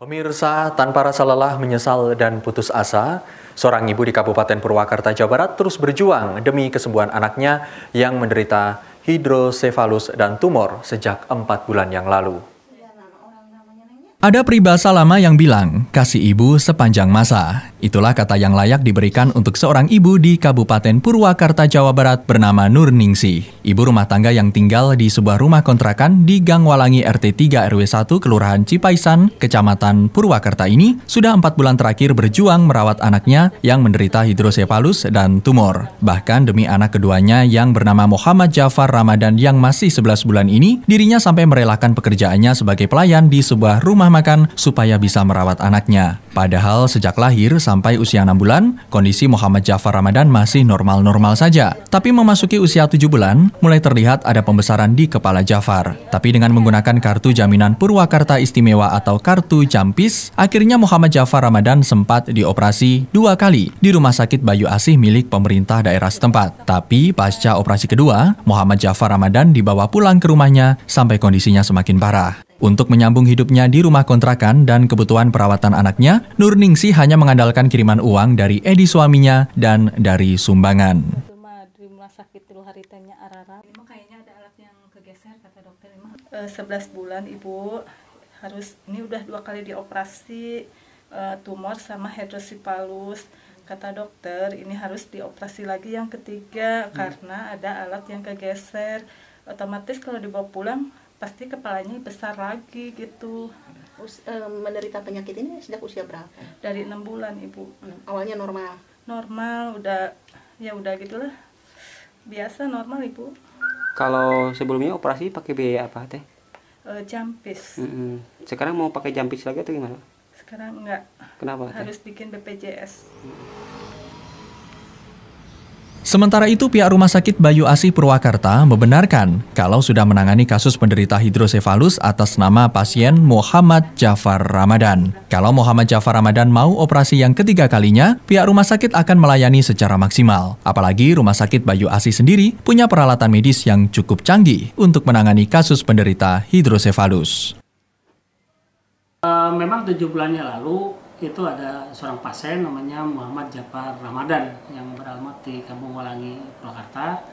Pemirsa, tanpa rasa lelah, menyesal, dan putus asa, seorang ibu di Kabupaten Purwakarta, Jawa Barat terus berjuang demi kesembuhan anaknya yang menderita hidrosefalus dan tumor sejak 4 bulan yang lalu. Ada peribahasa lama yang bilang, kasih ibu sepanjang masa. Itulah kata yang layak diberikan untuk seorang ibu di Kabupaten Purwakarta, Jawa Barat bernama Nurningsih. Ibu rumah tangga yang tinggal di sebuah rumah kontrakan di Gang Walangi RT 3 RW 1 Kelurahan Cipaisan, Kecamatan Purwakarta ini sudah 4 bulan terakhir berjuang merawat anaknya yang menderita hidrosefalus dan tumor. Bahkan demi anak keduanya yang bernama Muhammad Jafar Ramadan yang masih 11 bulan ini, dirinya sampai merelakan pekerjaannya sebagai pelayan di sebuah rumah makan supaya bisa merawat anaknya. Padahal sejak lahir sampai usia 6 bulan, kondisi Muhammad Jafar Ramadan masih normal-normal saja. Tapi memasuki usia 7 bulan, mulai terlihat ada pembesaran di kepala Jafar. Tapi dengan menggunakan kartu jaminan Purwakarta Istimewa atau kartu Jampis, akhirnya Muhammad Jafar Ramadan sempat dioperasi 2 kali di Rumah Sakit Bayu Asih milik pemerintah daerah setempat. Tapi pasca operasi kedua, Muhammad Jafar Ramadan dibawa pulang ke rumahnya sampai kondisinya semakin parah. Untuk menyambung hidupnya di rumah kontrakan dan kebutuhan perawatan anaknya, Nurningsih hanya mengandalkan kiriman uang dari Edi suaminya dan dari sumbangan. Di rumah sakit dulu haritanya Arara. Emang kayaknya ada alat yang kegeser kata dokter. Emang 11 bulan ibu harus ini udah 2 kali dioperasi tumor sama hidrosefalus. Kata dokter ini harus dioperasi lagi yang ketiga karena ada alat yang kegeser. Otomatis kalau dibawa pulang pasti kepalanya besar lagi gitu. Menderita penyakit ini sejak usia berapa? Dari 6 bulan ibu. Awalnya normal? Normal, udah gitulah. Biasa normal ibu. Kalau sebelumnya operasi pakai biaya apa teh? Jampis. Sekarang mau pakai jampis lagi atau gimana? Sekarang enggak. Kenapa? Harus bikin BPJS. Sementara itu, pihak Rumah Sakit Bayu Asih Purwakarta membenarkan kalau sudah menangani kasus penderita hidrosefalus atas nama pasien Muhammad Jafar Ramadan. Kalau Muhammad Jafar Ramadan mau operasi yang ketiga kalinya, pihak rumah sakit akan melayani secara maksimal. Apalagi Rumah Sakit Bayu Asih sendiri punya peralatan medis yang cukup canggih untuk menangani kasus penderita hidrosefalus. Memang 7 bulannya lalu itu ada seorang pasien namanya Muhammad Jafar Ramadan yang beralamat di Kampung Walangi, Purwakarta.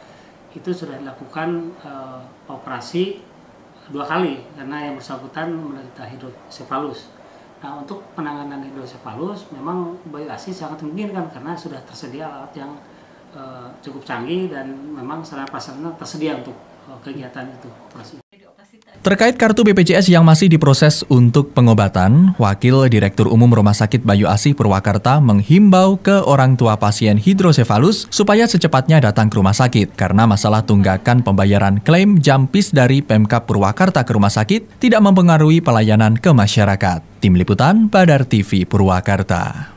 Itu sudah dilakukan operasi 2 kali karena yang bersangkutan menderita hidrosefalus. Nah, untuk penanganan hidrosefalus memang Bayu Asih sangat memungkinkan karena sudah tersedia alat yang cukup canggih dan memang sarana prasarana tersedia untuk kegiatan itu operasi. Terkait kartu BPJS yang masih diproses untuk pengobatan, Wakil Direktur Umum Rumah Sakit Bayu Asih Purwakarta menghimbau ke orang tua pasien hidrosefalus supaya secepatnya datang ke rumah sakit karena masalah tunggakan pembayaran klaim Jampis dari Pemkab Purwakarta ke rumah sakit tidak mempengaruhi pelayanan ke masyarakat. Tim Liputan Badar TV Purwakarta.